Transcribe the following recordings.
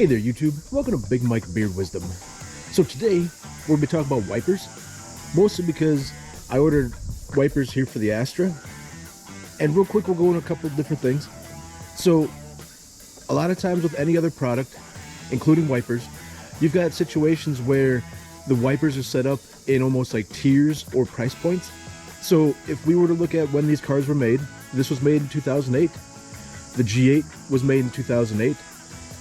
Hey there YouTube, welcome to Big Mike Beard Wisdom. So today, we're going to be talking about wipers, mostly because I ordered wipers here for the Astra. And real quick, we'll go into a couple of different things. So, a lot of times with any other product, including wipers, you've got situations where the wipers are set up in almost like tiers or price points. So if we were to look at when these cars were made, this was made in 2008. The G8 was made in 2008.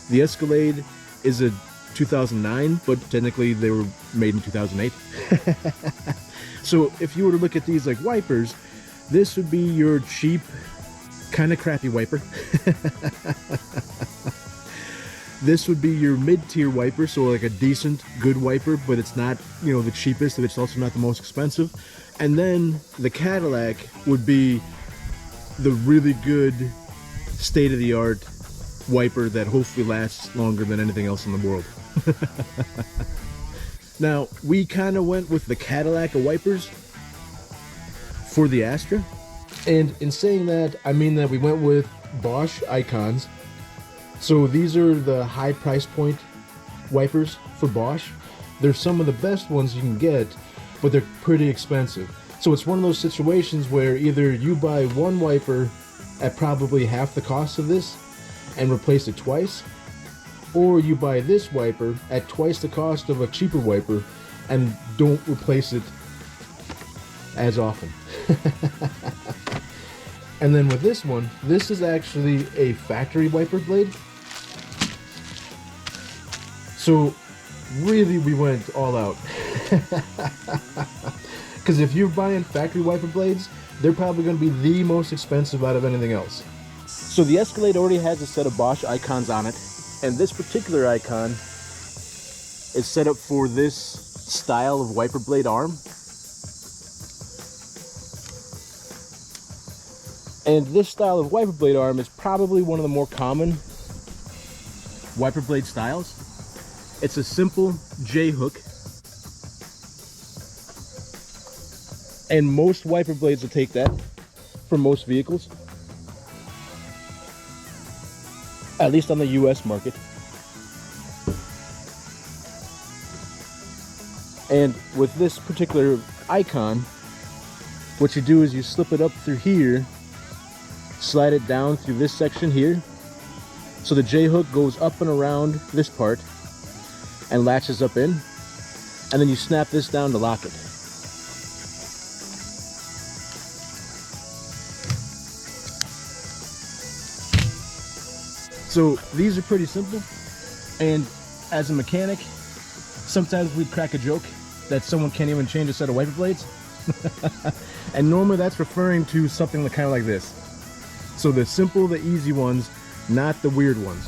The Escalade is a 2009, but technically they were made in 2008. So if you were to look at these like wipers, this would be your cheap, kind of crappy wiper. This would be your mid-tier wiper, so like a decent, good wiper, but it's not, you know, the cheapest, and it's also not the most expensive. And then the Cadillac would be the really good, state-of-the-art wiper that hopefully lasts longer than anything else in the world. Now, we kind of went with the Cadillac of wipers for the Astra. And in saying that, I mean that we went with Bosch Icons. So these are the high price point wipers for Bosch. They're some of the best ones you can get, but they're pretty expensive. So it's one of those situations where either you buy one wiper at probably half the cost of this and replace it twice, or you buy this wiper at twice the cost of a cheaper wiper and don't replace it as often. And then with this one, this is actually a factory wiper blade. So really we went all out. Because if you're buying factory wiper blades, they're probably going to be the most expensive out of anything else. So the Escalade already has a set of Bosch Icons on it, and this particular icon is set up for this style of wiper blade arm. And this style of wiper blade arm is probably one of the more common wiper blade styles. It's a simple J hook, and most wiper blades will take that for most vehicles, at least on the US market. And with this particular icon, what you do is you slip it up through here, slide it down through this section here, so the J hook goes up and around this part and latches up in, and then you snap this down to lock it. So these are pretty simple, and as a mechanic, sometimes we'd crack a joke that someone can't even change a set of wiper blades. And normally that's referring to something kind of like this. So the simple, the easy ones, not the weird ones.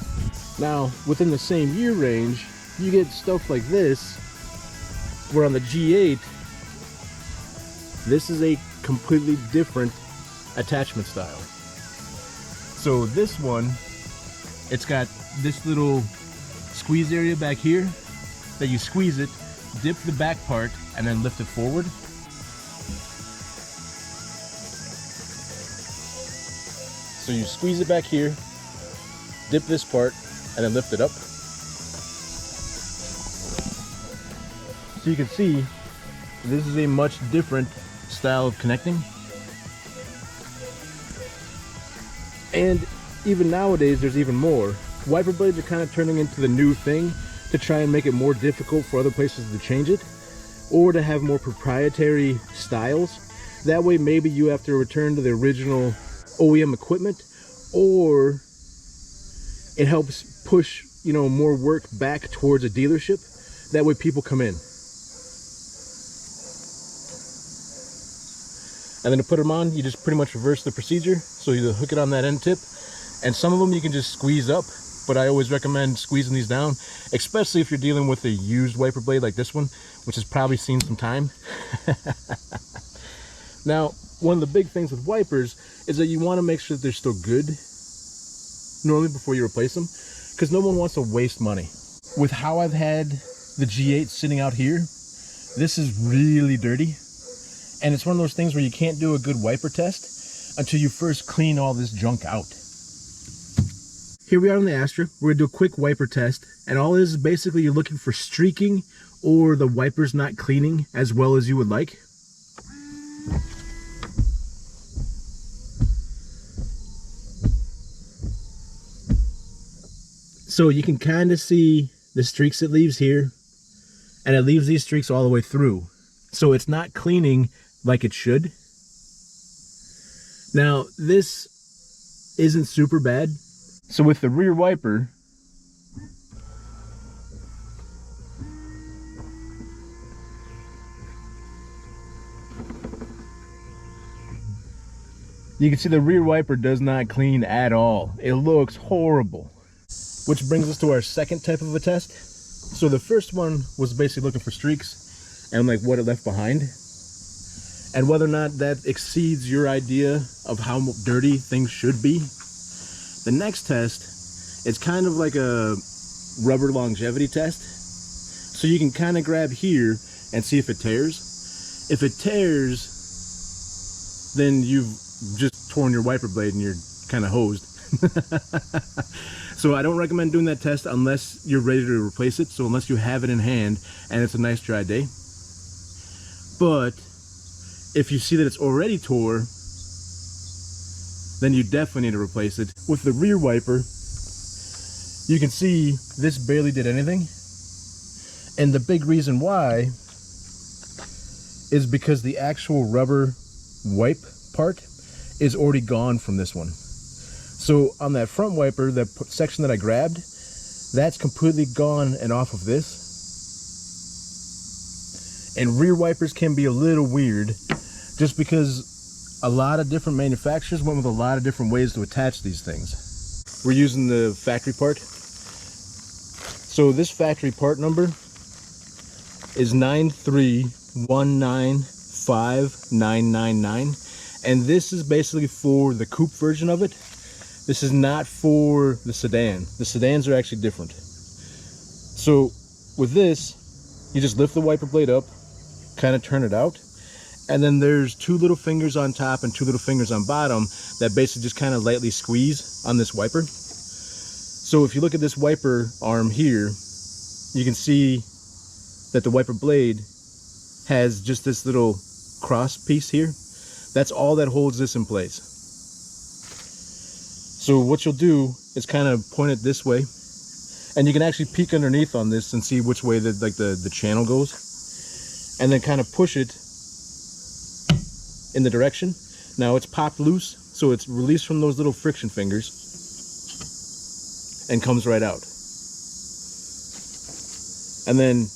Now, within the same year range, you get stuff like this, where on the G8, this is a completely different attachment style. So this one, it's got this little squeeze area back here that you squeeze it, dip the back part, and then lift it forward. So you squeeze it back here, dip this part, and then lift it up. So you can see, this is a much different style of connecting. And even nowadays, there's even more. Wiper blades are kind of turning into the new thing to try and make it more difficult for other places to change it, or to have more proprietary styles. That way, maybe you have to return to the original OEM equipment, or it helps push, you know, more work back towards a dealership. That way people come in. And then to put them on, you just pretty much reverse the procedure. So you hook it on that end tip, and some of them you can just squeeze up, but I always recommend squeezing these down, especially if you're dealing with a used wiper blade like this one, which has probably seen some time. Now, one of the big things with wipers is that you want to make sure that they're still good normally before you replace them, because no one wants to waste money. With how I've had the G8 sitting out here, this is really dirty. And it's one of those things where you can't do a good wiper test until you first clean all this junk out. Here we are on the Astra. We're gonna do a quick wiper test, and all it is basically you're looking for streaking or the wipers not cleaning as well as you would like. So you can kind of see the streaks it leaves here, and it leaves these streaks all the way through. So it's not cleaning like it should. Now, this isn't super bad. So with the rear wiper, you can see the rear wiper does not clean at all. It looks horrible. Which brings us to our second type of a test. So the first one was basically looking for streaks and like what it left behind, and whether or not that exceeds your idea of how dirty things should be. The next test is kind of like a rubber longevity test. So you can kind of grab here and see if it tears. If it tears, then you've just torn your wiper blade and you're kind of hosed. So I don't recommend doing that test unless you're ready to replace it. So unless you have it in hand and it's a nice dry day. But if you see that it's already tore, then you definitely need to replace it. With the rear wiper, you can see this barely did anything. And the big reason why is because the actual rubber wipe part is already gone from this one. So on that front wiper, that section that I grabbed, that's completely gone and off of this. And rear wipers can be a little weird just because a lot of different manufacturers went with a lot of different ways to attach these things. We're using the factory part. So this factory part number is 9319599, and this is basically for the coupe version of it. This is not for the sedan. The sedans are actually different. So with this, you just lift the wiper blade up, kind of turn it out, and then there's two little fingers on top and two little fingers on bottom that basically just kind of lightly squeeze on this wiper. So if you look at this wiper arm here, you can see that the wiper blade has just this little cross piece here. That's all that holds this in place. So what you'll do is kind of point it this way, and you can actually peek underneath on this and see which way the channel goes, and then kind of push it in the direction. Now it's popped loose, so it's released from those little friction fingers and comes right out. And then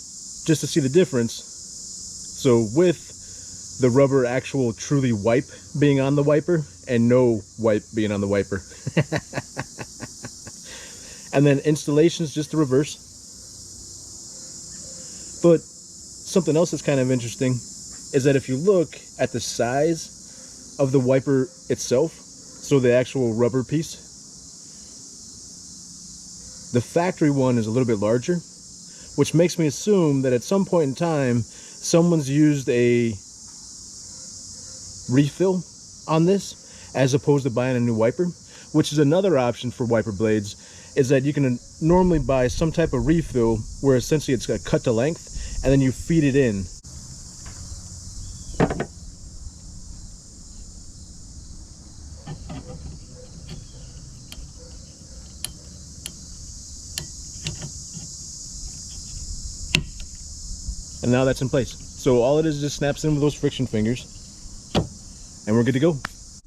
just to see the difference, so with the rubber actual truly wipe being on the wiper and no wipe being on the wiper. And then installation's just the reverse. But something else that's kind of interesting is that if you look at the size of the wiper itself, so the actual rubber piece, the factory one is a little bit larger, which makes me assume that at some point in time someone's used a refill on this as opposed to buying a new wiper, which is another option for wiper blades, is that you can normally buy some type of refill where essentially it's cut to length and then you feed it in. And now that's in place. So all it is just snaps in with those friction fingers and we're good to go.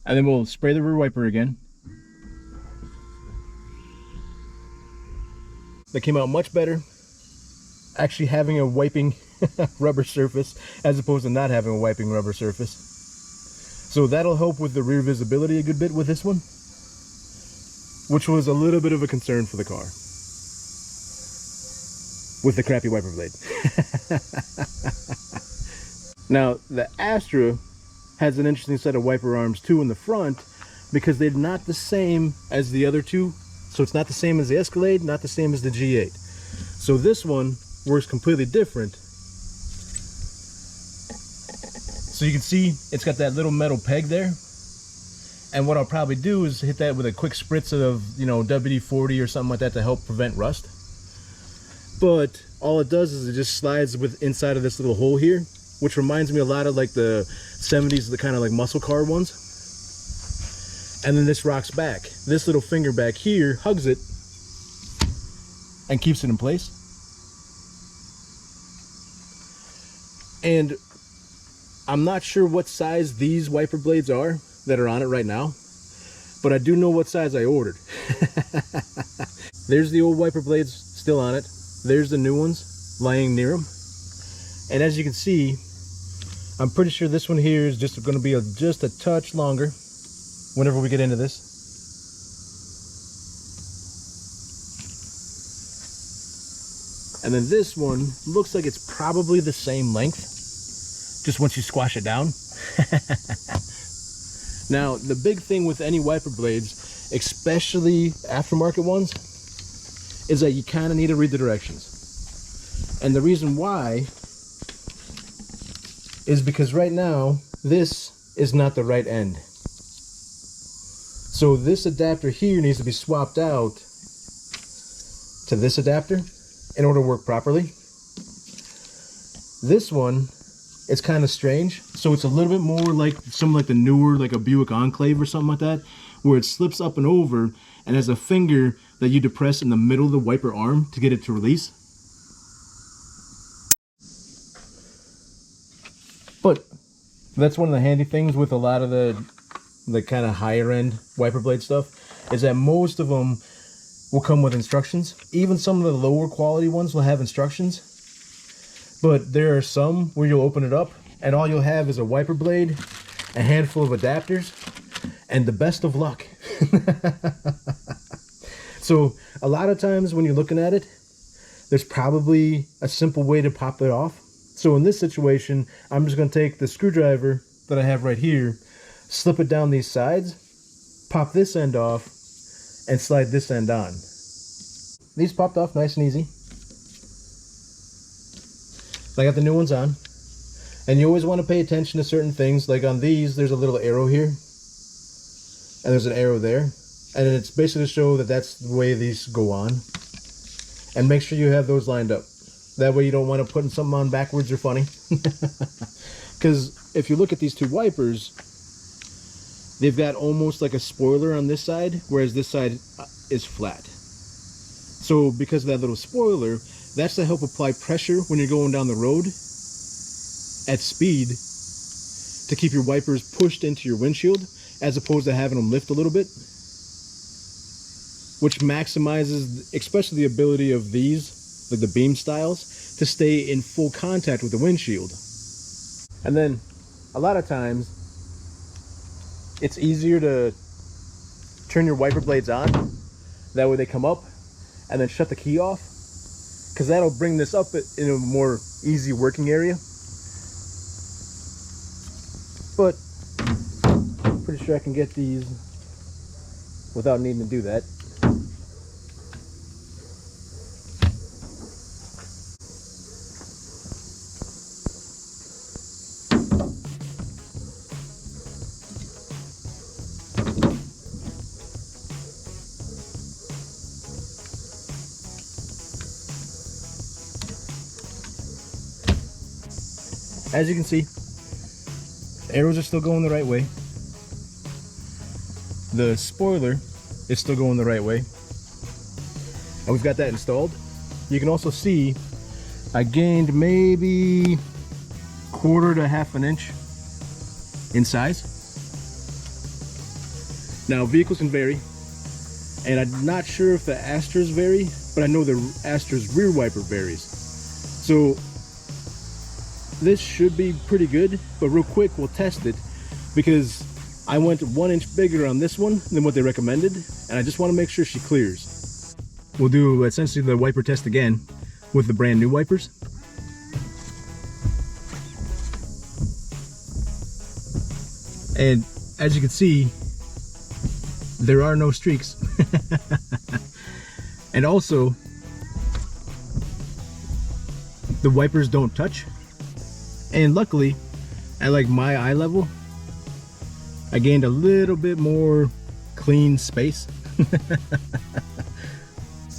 And then we'll spray the rear wiper again. That came out much better, actually having a wiping rubber surface as opposed to not having a wiping rubber surface. So that'll help with the rear visibility a good bit with this one, which was a little bit of a concern for the car with the crappy wiper blade. Now the Astra has an interesting set of wiper arms too in the front, because they're not the same as the other two. So it's not the same as the Escalade, not the same as the G8. So this one works completely different. So you can see it's got that little metal peg there, And what I'll probably do is hit that with a quick spritz of, you know, WD-40 or something like that to help prevent rust. But all it does is it just slides with inside of this little hole here, which reminds me a lot of like the 70s, the kind of like muscle car ones. And then this rocks back. This little finger back here hugs it and keeps it in place. And I'm not sure what size these wiper blades are that are on it right now, but I do know what size I ordered. There's the old wiper blades still on it. There's the new ones lying near them. And as you can see, I'm pretty sure this one here is just going to be just a touch longer whenever we get into this. And then this one looks like it's probably the same length, just once you squash it down. Now, the big thing with any wiper blades, especially aftermarket ones, is that you kind of need to read the directions. And the reason why is because right now, this is not the right end. So this adapter here needs to be swapped out to this adapter in order to work properly. This one, it's kind of strange. So it's a little bit more like some like the newer, like a Buick Enclave or something like that, where it slips up and over and has a finger that you depress in the middle of the wiper arm to get it to release. But that's one of the handy things with a lot of the kind of higher end wiper blade stuff, is that most of them will come with instructions. Even some of the lower quality ones will have instructions. But there are some where you'll open it up and all you'll have is a wiper blade, a handful of adapters, and the best of luck. So a lot of times when you're looking at it, there's probably a simple way to pop it off. So in this situation, I'm just going to take the screwdriver that I have right here, slip it down these sides, pop this end off, and slide this end on. These popped off nice and easy. I got the new ones on. And you always want to pay attention to certain things. Like on these, there's a little arrow here. And there's an arrow there. And it's basically to show that that's the way these go on. And make sure you have those lined up. That way you don't want to put something on backwards or funny. Because if you look at these two wipers, they've got almost like a spoiler on this side, whereas this side is flat. So because of that little spoiler, that's to help apply pressure when you're going down the road at speed to keep your wipers pushed into your windshield, as opposed to having them lift a little bit, which maximizes especially the ability of these, like the beam styles, to stay in full contact with the windshield. And then a lot of times it's easier to turn your wiper blades on, that way they come up, and then shut the key off, because that'll bring this up in a more easy working area. But I'm pretty sure I can get these without needing to do that. As you can see, the arrows are still going the right way. The spoiler is still going the right way. And we've got that installed. You can also see I gained maybe 1/4 to 1/2 inch in size. Now vehicles can vary, and I'm not sure if the Astras vary, but I know the Astra's rear wiper varies. So this should be pretty good, but real quick we'll test it, because I went 1 inch bigger on this one than what they recommended, and I just want to make sure she clears. We'll do essentially the wiper test again with the brand new wipers. And as you can see, there are no streaks. And also, the wipers don't touch. And luckily, at like my eye level, I gained a little bit more clean space.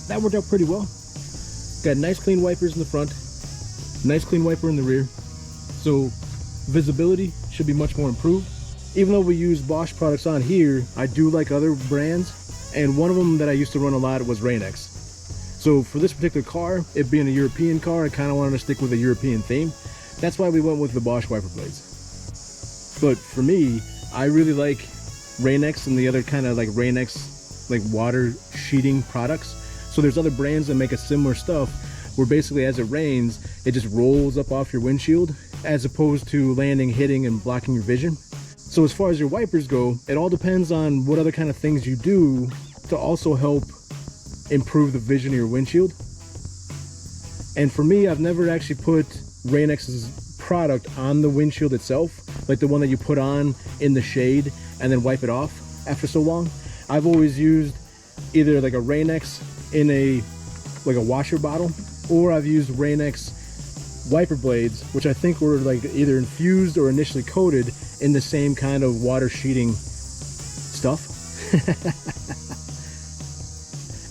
That worked out pretty well. Got nice clean wipers in the front, nice clean wiper in the rear. So visibility should be much more improved. Even though we use Bosch products on here, I do like other brands, and one of them that I used to run a lot was Rain-X. So for this particular car, it being a European car, I kind of wanted to stick with a European theme. That's why we went with the Bosch wiper blades. But for me, I really like Rain-X and the other kind of like Rain-X like water sheeting products. So there's other brands that make a similar stuff where basically as it rains, it just rolls up off your windshield as opposed to landing, hitting, and blocking your vision. So as far as your wipers go, it all depends on what other kind of things you do to also help improve the vision of your windshield. And for me, I've never actually put Rain-X's product on the windshield itself, like the one that you put on in the shade and then wipe it off after so long. I've always used either like a Rain-X in a washer bottle, or I've used Rain-X wiper blades, which I think were like either infused or initially coated in the same kind of water sheeting stuff.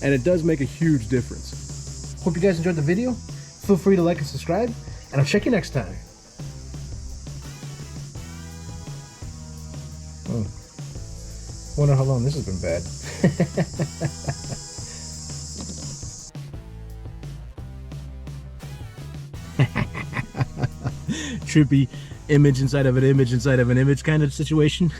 And it does make a huge difference. Hope you guys enjoyed the video. Feel free to like and subscribe, and I'll check you next time. Oh, wonder how long this has been bad. Trippy image inside of an image inside of an image kind of situation.